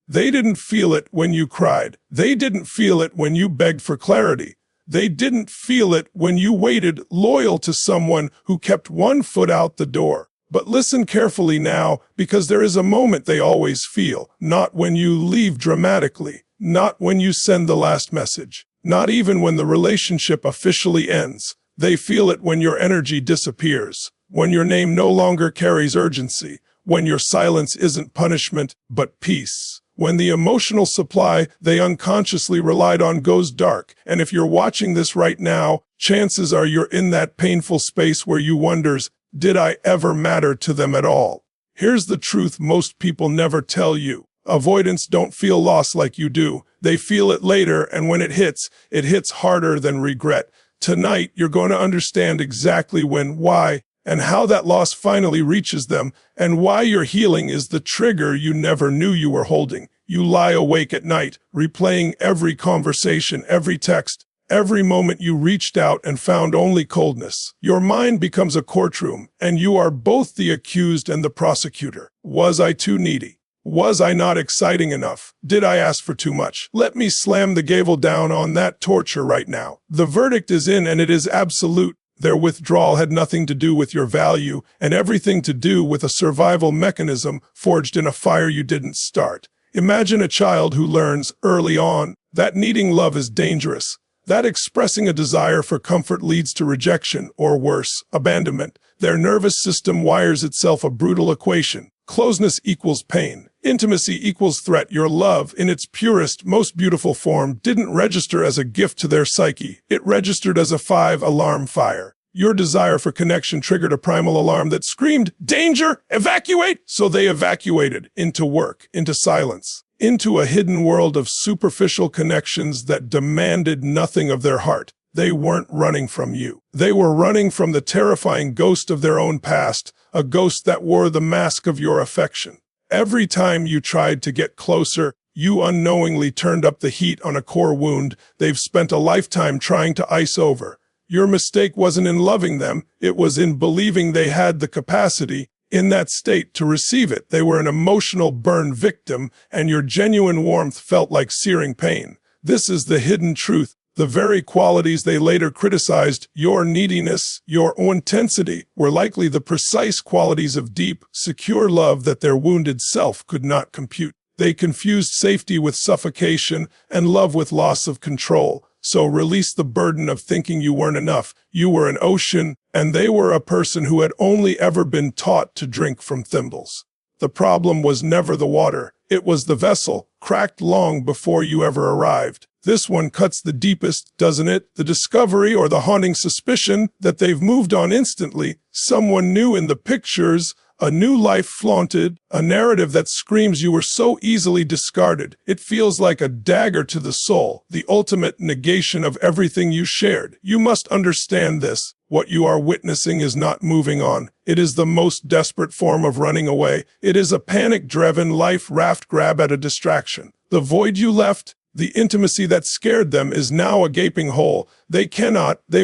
They didn't feel it when you cried. They didn't feel it when you begged for clarity. They didn't feel it when you waited, loyal to someone who kept one foot out the door. But listen carefully now, because there is a moment they always feel, not when you leave dramatically, not when you send the last message, not even when the relationship officially ends. They feel it when your energy disappears, when your name no longer carries urgency, when your silence isn't punishment, but peace. When the emotional supply they unconsciously relied on goes dark. And if you're watching this right now, chances are you're in that painful space where you wonders, did I ever matter to them at all? Here's the truth most people never tell you. Avoidants don't feel loss like you do. They feel it later, and when it hits harder than regret. Tonight, you're going to understand exactly when, why, and how that loss finally reaches them, and why your healing is the trigger you never knew you were holding. You lie awake at night, replaying every conversation, every text, every moment you reached out and found only coldness. Your mind becomes a courtroom, and you are both the accused and the prosecutor. Was I too needy? Was I not exciting enough? Did I ask for too much? Let me slam the gavel down on that torture right now. The verdict is in, and it is absolute. Their withdrawal had nothing to do with your value and everything to do with a survival mechanism forged in a fire you didn't start. Imagine a child who learns early on that needing love is dangerous, that expressing a desire for comfort leads to rejection or worse, abandonment. Their nervous system wires itself a brutal equation. Closeness equals pain. Intimacy equals threat. Your love, in its purest, most beautiful form, didn't register as a gift to their psyche. It registered as a 5-alarm fire. Your desire for connection triggered a primal alarm that screamed, "Danger! Evacuate!" So they evacuated into work, into silence, into a hidden world of superficial connections that demanded nothing of their heart. They weren't running from you. They were running from the terrifying ghost of their own past, a ghost that wore the mask of your affection. Every time you tried to get closer, you unknowingly turned up the heat on a core wound they've spent a lifetime trying to ice over. Your mistake wasn't in loving them, it was in believing they had the capacity, in that state, to receive it. They were an emotional burn victim, and your genuine warmth felt like searing pain. This is the hidden truth. The very qualities they later criticized, your neediness, your intensity, were likely the precise qualities of deep, secure love that their wounded self could not compute. They confused safety with suffocation and love with loss of control. So release the burden of thinking you weren't enough. You were an ocean, and they were a person who had only ever been taught to drink from thimbles. The problem was never the water. It was the vessel, cracked long before you ever arrived. This one cuts the deepest, doesn't it? The discovery or the haunting suspicion that they've moved on instantly, someone new in the pictures, a new life flaunted, a narrative that screams you were so easily discarded. It feels like a dagger to the soul, the ultimate negation of everything you shared. You must understand this. What you are witnessing is not moving on. It is the most desperate form of running away. It is a panic-driven life raft grab at a distraction. The void you left, the intimacy that scared them, is now a gaping hole. They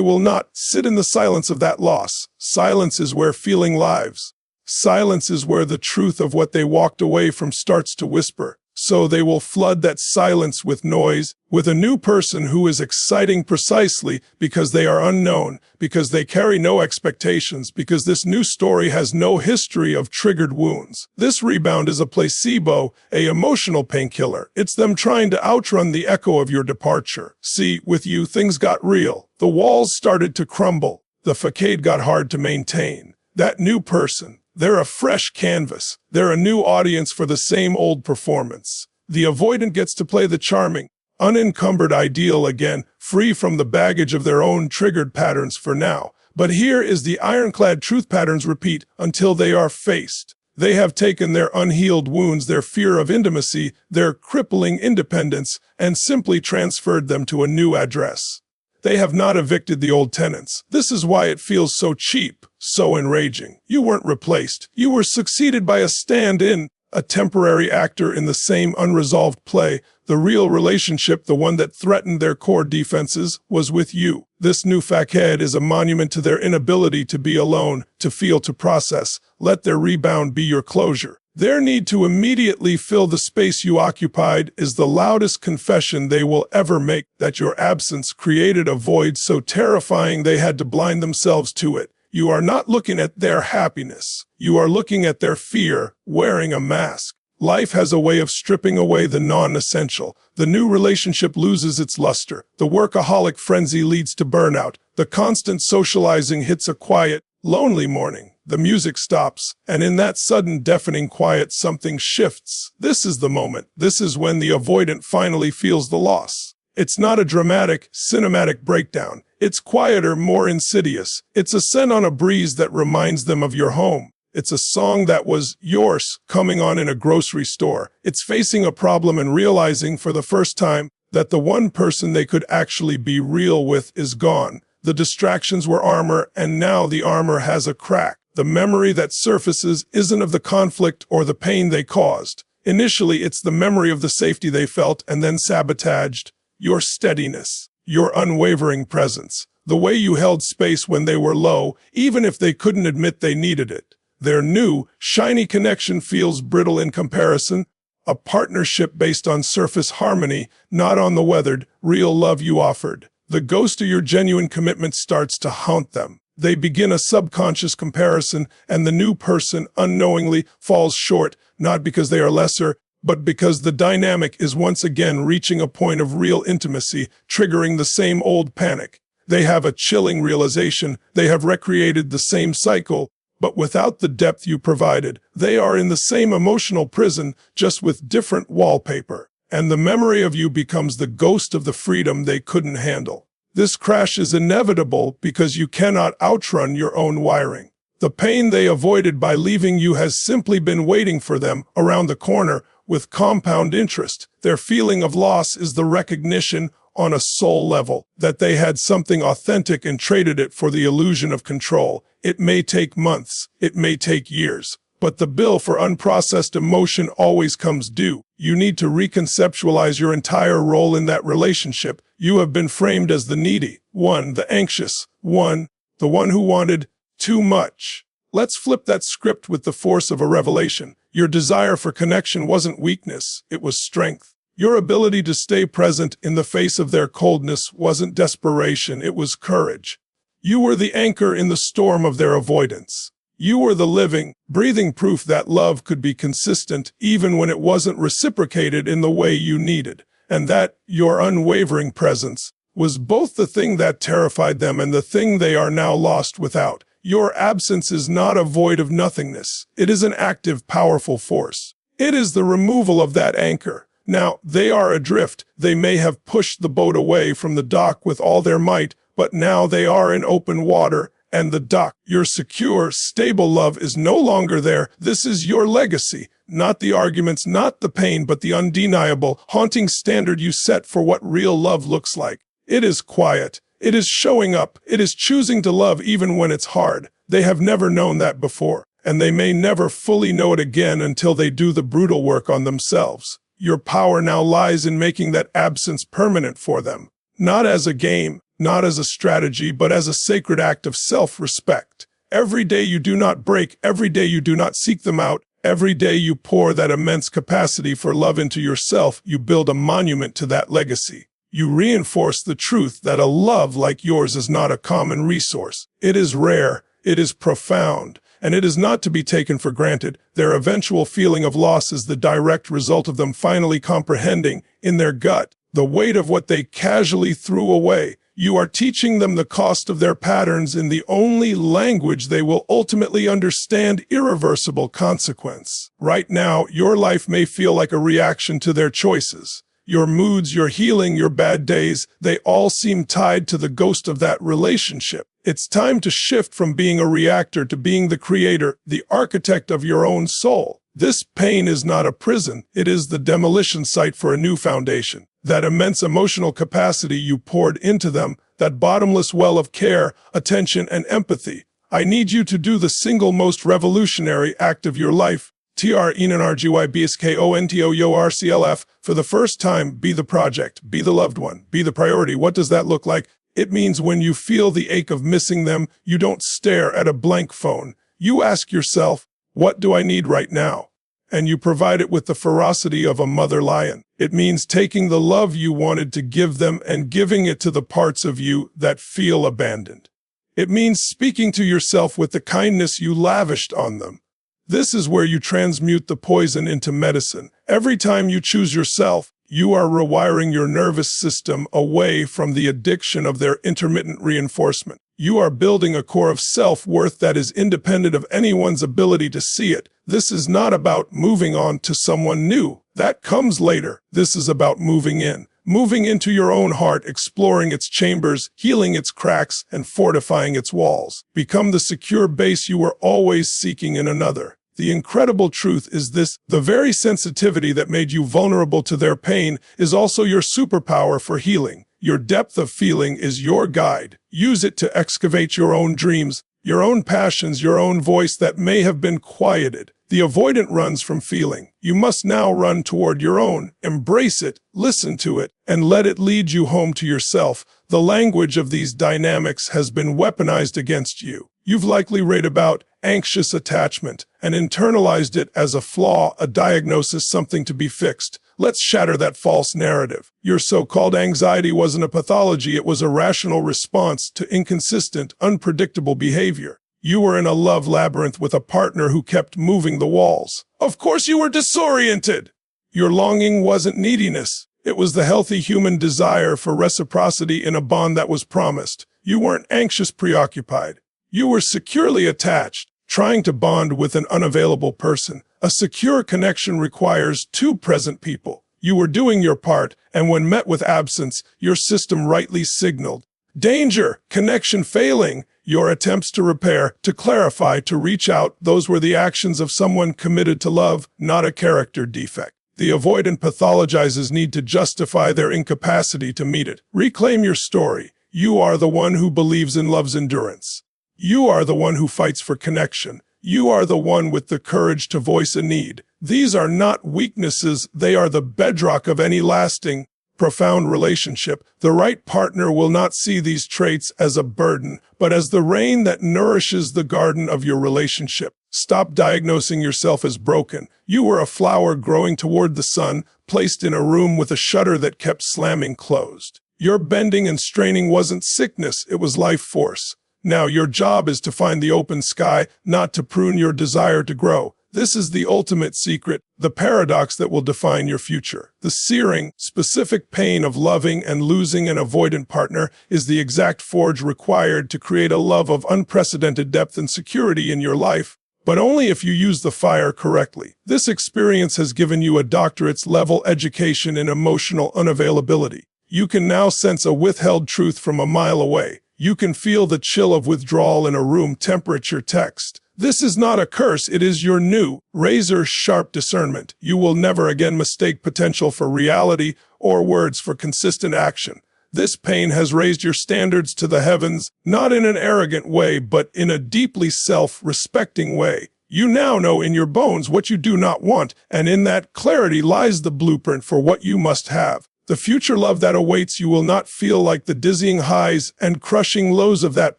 will not sit in the silence of that loss. Silence is where feeling lives. Silence is where the truth of what they walked away from starts to whisper. So they will flood that silence with noise, with a new person who is exciting precisely because they are unknown, because they carry no expectations, because this new story has no history of triggered wounds. This rebound is a placebo, a emotional painkiller. It's them trying to outrun the echo of your departure. See, with you, things got real. The walls started to crumble. The facade got hard to maintain. That new person, they're a fresh canvas. They're a new audience for the same old performance. The avoidant gets to play the charming, unencumbered ideal again, free from the baggage of their own triggered patterns for now. But here is the ironclad truth: patterns repeat until they are faced. They have taken their unhealed wounds, their fear of intimacy, their crippling independence, and simply transferred them to a new address. They have not evicted the old tenants. This is why it feels so cheap, so enraging. You weren't replaced. You were succeeded by a stand-in, a temporary actor in the same unresolved play. The real relationship, the one that threatened their core defenses, was with you. This new facade is a monument to their inability to be alone, to feel, to process. Let their rebound be your closure. Their need to immediately fill the space you occupied is the loudest confession they will ever make that your absence created a void so terrifying they had to blind themselves to it. You are not looking at their happiness. You are looking at their fear, wearing a mask. Life has a way of stripping away the non-essential. The new relationship loses its luster. The workaholic frenzy leads to burnout. The constant socializing hits a quiet, lonely morning. The music stops, and in that sudden, deafening quiet, something shifts. This is the moment. This is when the avoidant finally feels the loss. It's not a dramatic, cinematic breakdown. It's quieter, more insidious. It's a scent on a breeze that reminds them of your home. It's a song that was yours coming on in a grocery store. It's facing a problem and realizing for the first time that the one person they could actually be real with is gone. The distractions were armor, and now the armor has a crack. The memory that surfaces isn't of the conflict or the pain they caused. Initially, it's the memory of the safety they felt and then sabotaged. Your steadiness, your unwavering presence, the way you held space when they were low, even if they couldn't admit they needed it. Their new, shiny connection feels brittle in comparison, a partnership based on surface harmony, not on the weathered, real love you offered. The ghost of your genuine commitment starts to haunt them. They begin a subconscious comparison, and the new person unknowingly falls short, not because they are lesser, but because the dynamic is once again reaching a point of real intimacy, triggering the same old panic. They have a chilling realization. They have recreated the same cycle, but without the depth you provided. They are in the same emotional prison, just with different wallpaper. And the memory of you becomes the ghost of the freedom they couldn't handle. This crash is inevitable because you cannot outrun your own wiring. The pain they avoided by leaving you has simply been waiting for them around the corner with compound interest. Their feeling of loss is the recognition on a soul level that they had something authentic and traded it for the illusion of control. It may take months, it may take years, but the bill for unprocessed emotion always comes due. You need to reconceptualize your entire role in that relationship. You have been framed as the needy one, the anxious one, the one who wanted too much. Let's flip that script with the force of a revelation. Your desire for connection wasn't weakness, it was strength. Your ability to stay present in the face of their coldness wasn't desperation, it was courage. You were the anchor in the storm of their avoidance. You were the living, breathing proof that love could be consistent even when it wasn't reciprocated in the way you needed, and that your unwavering presence was both the thing that terrified them and the thing they are now lost without. Your absence is not a void of nothingness. It is an active, powerful force. It is the removal of that anchor. Now, they are adrift. They may have pushed the boat away from the dock with all their might, but now they are in open water, and the dock, your secure, stable love, is no longer there. This is your legacy, not the arguments, not the pain, but the undeniable, haunting standard you set for what real love looks like. It is quiet. It is showing up. It is choosing to love even when it's hard. They have never known that before, and they may never fully know it again until they do the brutal work on themselves. Your power now lies in making that absence permanent for them, not as a game, not as a strategy, but as a sacred act of self-respect. Every day you do not break, every day you do not seek them out, every day you pour that immense capacity for love into yourself, you build a monument to that legacy. You reinforce the truth that a love like yours is not a common resource. It is rare, it is profound, and it is not to be taken for granted. Their eventual feeling of loss is the direct result of them finally comprehending, in their gut, the weight of what they casually threw away. You are teaching them the cost of their patterns in the only language they will ultimately understand: irreversible consequence. Right now, your life may feel like a reaction to their choices. Your moods, your healing, your bad days, they all seem tied to the ghost of that relationship. It's time to shift from being a reactor to being the creator, the architect of your own soul. This pain is not a prison. It is the demolition site for a new foundation. That immense emotional capacity you poured into them, that bottomless well of care, attention, and empathy. I need you to do the single most revolutionary act of your life. TRENRGYBSKONTOYORCLF. For the first time, be the project, be the loved one, be the priority. What does that look like? It means when you feel the ache of missing them, you don't stare at a blank phone. You ask yourself, what do I need right now? and you provide it with the ferocity of a mother lion. It means taking the love you wanted to give them and giving it to the parts of you that feel abandoned. It means speaking to yourself with the kindness you lavished on them. This is where you transmute the poison into medicine. Every time you choose yourself, you are rewiring your nervous system away from the addiction of their intermittent reinforcement. You are building a core of self-worth that is independent of anyone's ability to see it. This is not about moving on to someone new. That comes later. This is about moving into your own heart, exploring its chambers, healing its cracks, and fortifying its walls. Become the secure base you were always seeking in another. The incredible truth is this: the very sensitivity that made you vulnerable to their pain is also your superpower for healing. Your depth of feeling is your guide. Use it to excavate your own dreams, your own passions, your own voice that may have been quieted. The avoidant runs from feeling. You must now run toward your own. Embrace it, listen to it, and let it lead you home to yourself. The language of these dynamics has been weaponized against you. You've likely read about anxious attachment and internalized it as a flaw, a diagnosis, something to be fixed. Let's shatter that false narrative. Your so-called anxiety wasn't a pathology, it was a rational response to inconsistent, unpredictable behavior. You were in a love labyrinth with a partner who kept moving the walls. Of course you were disoriented. Your longing wasn't neediness. It was the healthy human desire for reciprocity in a bond that was promised. You weren't anxious, preoccupied. You were securely attached, trying to bond with an unavailable person. A secure connection requires two present people. You were doing your part, and when met with absence, your system rightly signaled danger, connection failing. Your attempts to repair, to clarify, to reach out, those were the actions of someone committed to love, not a character defect. The avoidant pathologizes need to justify their incapacity to meet it. Reclaim your story. You are the one who believes in love's endurance. You are the one who fights for connection. You are the one with the courage to voice a need. These are not weaknesses, they are the bedrock of any lasting, profound relationship. The right partner will not see these traits as a burden, but as the rain that nourishes the garden of your relationship. Stop diagnosing yourself as broken. You were a flower growing toward the sun, placed in a room with a shutter that kept slamming closed. Your bending and straining wasn't sickness, it was life force. Now your job is to find the open sky, not to prune your desire to grow. This is the ultimate secret, the paradox that will define your future. The searing, specific pain of loving and losing an avoidant partner is the exact forge required to create a love of unprecedented depth and security in your life, but only if you use the fire correctly. This experience has given you a doctorate's level education in emotional unavailability. You can now sense a withheld truth from a mile away. You can feel the chill of withdrawal in a room temperature text. This is not a curse, it is your new, razor-sharp discernment. You will never again mistake potential for reality or words for consistent action. This pain has raised your standards to the heavens, not in an arrogant way, but in a deeply self-respecting way. You now know in your bones what you do not want, and in that clarity lies the blueprint for what you must have. The future love that awaits you will not feel like the dizzying highs and crushing lows of that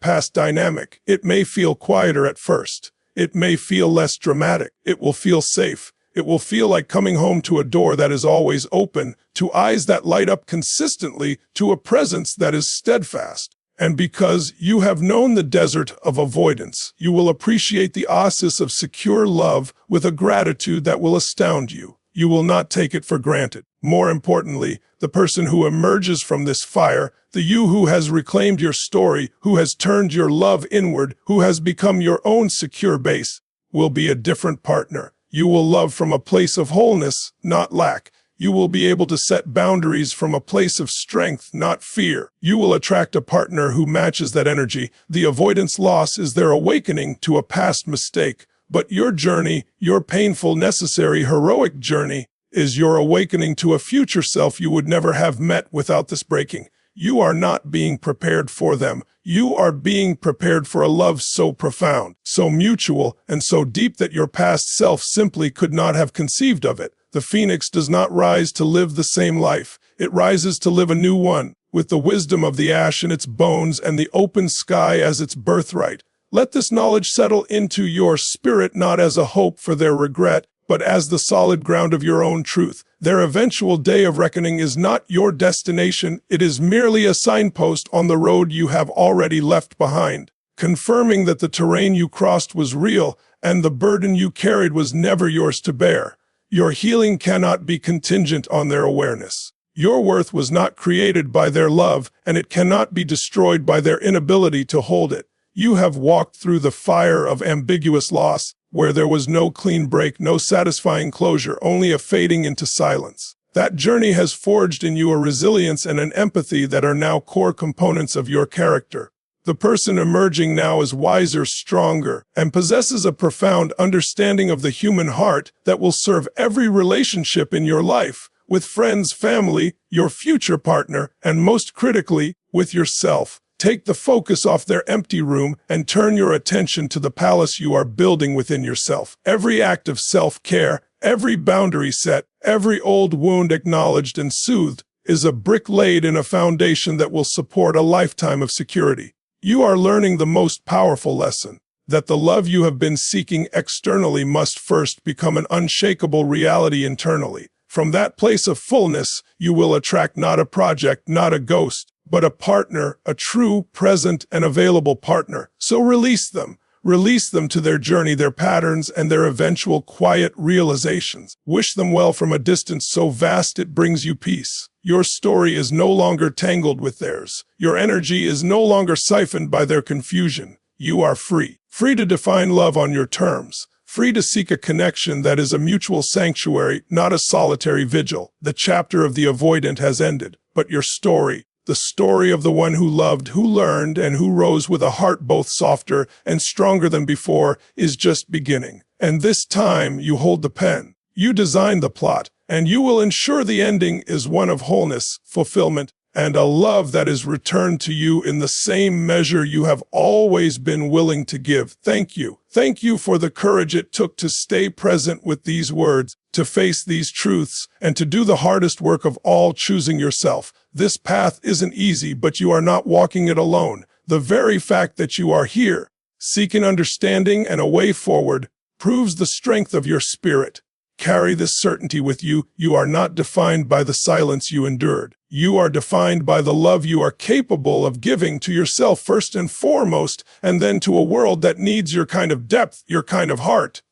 past dynamic. It may feel quieter at first. It may feel less dramatic. It will feel safe. It will feel like coming home to a door that is always open, to eyes that light up consistently, to a presence that is steadfast. And because you have known the desert of avoidance, you will appreciate the oasis of secure love with a gratitude that will astound you. You will not take it for granted. More importantly, the person who emerges from this fire, the you who has reclaimed your story, who has turned your love inward, who has become your own secure base, will be a different partner. You will love from a place of wholeness, not lack. You will be able to set boundaries from a place of strength, not fear. You will attract a partner who matches that energy. The avoidance loss is their awakening to a past mistake. But your journey, your painful, necessary, heroic journey, is your awakening to a future self you would never have met without this breaking. You are not being prepared for them. You are being prepared for a love so profound, so mutual, and so deep that your past self simply could not have conceived of it. The phoenix does not rise to live the same life. It rises to live a new one, with the wisdom of the ash in its bones and the open sky as its birthright. Let this knowledge settle into your spirit not as a hope for their regret, but as the solid ground of your own truth. Their eventual day of reckoning is not your destination, it is merely a signpost on the road you have already left behind, confirming that the terrain you crossed was real and the burden you carried was never yours to bear. Your healing cannot be contingent on their awareness. Your worth was not created by their love, and it cannot be destroyed by their inability to hold it. You have walked through the fire of ambiguous loss, where there was no clean break, no satisfying closure, only a fading into silence. That journey has forged in you a resilience and an empathy that are now core components of your character. The person emerging now is wiser, stronger, and possesses a profound understanding of the human heart that will serve every relationship in your life, with friends, family, your future partner, and most critically, with yourself. Take the focus off their empty room and turn your attention to the palace you are building within yourself. Every act of self-care, every boundary set, every old wound acknowledged and soothed is a brick laid in a foundation that will support a lifetime of security. You are learning the most powerful lesson, that the love you have been seeking externally must first become an unshakable reality internally. From that place of fullness, you will attract not a project, not a ghost, but a partner, a true, present, and available partner. So release them. Release them to their journey, their patterns, and their eventual quiet realizations. Wish them well from a distance so vast it brings you peace. Your story is no longer tangled with theirs. Your energy is no longer siphoned by their confusion. You are free. Free to define love on your terms. Free to seek a connection that is a mutual sanctuary, not a solitary vigil. The chapter of the avoidant has ended, but your story, the story of the one who loved, who learned, and who rose with a heart both softer and stronger than before, is just beginning. And this time you hold the pen. You design the plot, and you will ensure the ending is one of wholeness, fulfillment, and a love that is returned to you in the same measure you have always been willing to give. Thank you. Thank you for the courage it took to stay present with these words, to face these truths, and to do the hardest work of all, choosing yourself. This path isn't easy, but you are not walking it alone. The very fact that you are here, seeking understanding and a way forward, proves the strength of your spirit. Carry this certainty with you. You are not defined by the silence you endured. You are defined by the love you are capable of giving to yourself first and foremost, and then to a world that needs your kind of depth, your kind of heart.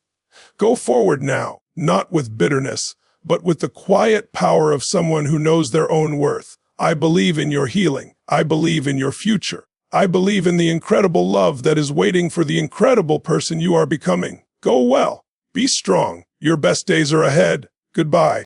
Go forward now, not with bitterness, but with the quiet power of someone who knows their own worth. I believe in your healing. I believe in your future. I believe in the incredible love that is waiting for the incredible person you are becoming. Go well. Be strong. Your best days are ahead. Goodbye.